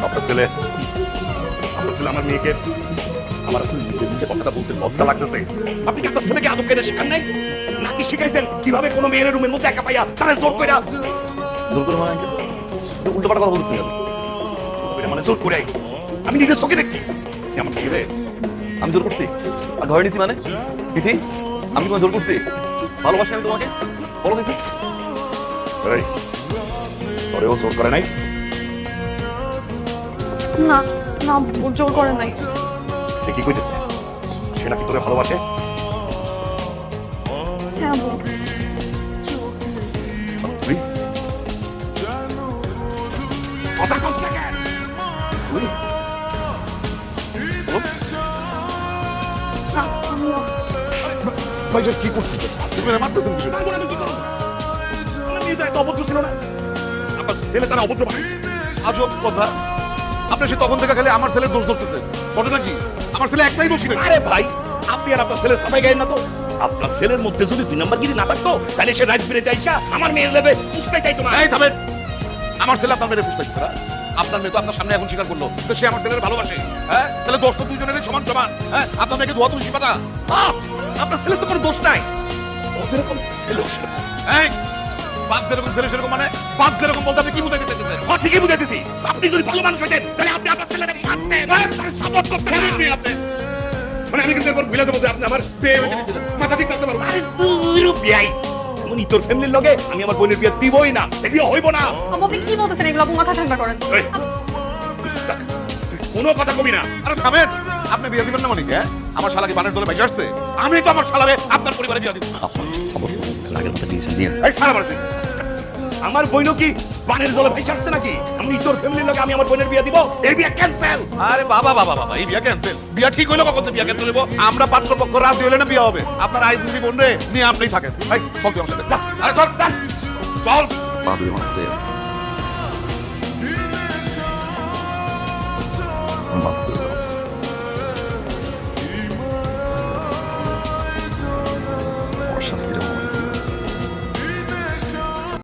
আপনার ছেলে আমার মেয়েকে আমার আসলে নিজের মুখে কথাটা বলতে লজ্জা লাগতেছে। আপনি কি আপনার ছেলেকে আদব কেটে শেখান নাই নাকি শিখাইছেন কিভাবে কোনো মেয়ের রুমের মধ্যে একা পাইয়া তারা জোর করে মানে উল্টো পাল্টা কথা বলতেছেন মানে জোর করে আমি নিজের চোখে দেখছি আমার ছেলে আমি জোর করছি আর ঘরে নিছি মানে তিথি আমি তোমায় জোর করছি ভালোবাসি আমি তোমাকে বলো তিথি তোরেও জোর করে নাই? না না জোর করে নাই। সে কি কইতেছে? সে নাকি তোরে ভালোবাসে? হ্যাঁ বল। তুই কথা কস না কেন? তুই ভাইজান কি করতেছে? তুমি মারতেছেন কিছু? আমার মেয়ে তো এত অভদ্র ছিল না। আপনার ছেলে তারা অভদ্র বানিয়েছে। আজব কথা, আপনি সে তখন থেকে খালি আমার ছেলের দোষ ধরতেছেন। ঘটনা কি? আমার ছেলে একটাই দোষী না। আরে ভাই, আপনি আর আপনার ছেলে সবাই গায়ে না তো? আপনার ছেলের মধ্যে যদি 2 নাম্বার গিরি না থাকতো তাহলে সে রাত বেড়ে যাইসা আমার মেয়ের লেবে পুষ্পাই চাইতো না। এই থামেন, আমার ছেলে আপনার মেয়ের পুষ্পাইছে না? আপনার মেয়ে তো আপনার সামনে এখন স্বীকার করলো তো সে আমার ছেলের ভালোবাসে। হ্যাঁ, তাহলে দোষ তো দুজনেরই সমান সমান। হ্যাঁ, আপনার মেয়েকে ধোয়া তুমি পাতা। আপনার ছেলে তো কোনো দোষ নাই। ও যেরকম ছেলেও সেরকম। এই বাপ যেরকম ছেলে সেরকম মানে বাপ যেরকম বলতে আপনি কি বুঝাইতে চাইতেছেন? ঠিকই বুঝাইতেছি। আপনি যদি ভালো মানুষ হইতেন তাহলে আপনি আপনার ছেলেকে মারতেন, সাপোর্ট করতেন। আপনি মানে আমি কিন্তু এরপর ভুলে যাবো যে আপনি আমার বিয়ে হইতে দিয়েছিলেন। মাথা ঠিক রাখতে পারবো। আরে তুই বিয়াই এমন তোর ফ্যামিলির লগে আমি আমার বোনের বিয়ে দিবই না, বিয়ে হইব না। আপনি কি বলতেছেন এগুলো? আপনি মাথা ঠান্ডা করেন। এই, তুই চুপ থাক। কোনো কথা কবি না। আরে থামেন, আপনি বিয়ে দিবেন না মানে কি? হ্যাঁ, আমার শালা কি বানের দলে বাইরে আসছে? আমি তো আমার শালারে আপনার পরিবারে বিয়ে দিব। এই শালা মারতে আমার বোন কি বানের জলে ভেসে আসছে নাকি? আমি তোর ফ্যামিলির লগে আমি আমার বোনের বিয়ে দিব, এই বিয়ে ক্যান্সেল। আরে বাবা বাবা বাবা, এই বিয়া ক্যান্সেল? বিয়া ঠিক হইলো কখন? বিয়া ক্যান্সেল হইব? আমরা পাত্রপক্ষ রাজি হইলে না বিয়া হবে। আপনার আইনজীবী বোন রে নিয়ে আপনিই থাকেন। ভাই চল তুই আমার সাথে। যা, আরে চল চল চল। বাদুড়ি মারতে মাফ করে